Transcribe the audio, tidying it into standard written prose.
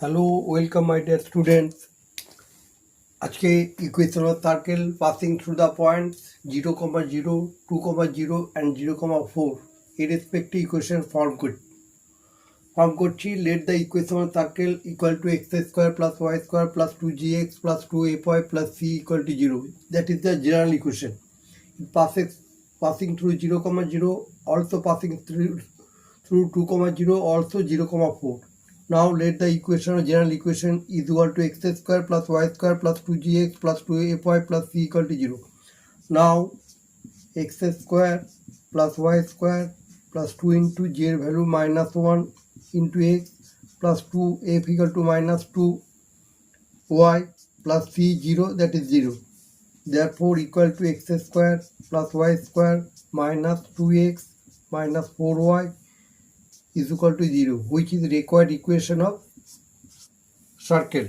Hello, welcome my dear students. আজকে equation of circle passing through the points 0,0, 2,0 and 0,4 এর রেসপেক্টে equation form করছি। Let the equation of circle equal to x square plus y square plus 2gx plus 2fy plus c equal to 0। That is the general equation. Passing through 0,0, also passing through 2,0, also 0,4. Now let the general equation is equal to x square plus y square plus 2gx plus 2fy plus c equal to 0. Now x square plus y square plus 2 into j value minus 1 into x plus 2f equal to minus 2y plus c 0, that is 0. Therefore equal to x square plus y square minus 2x minus 4y is equal to 0, which is required equation of circle.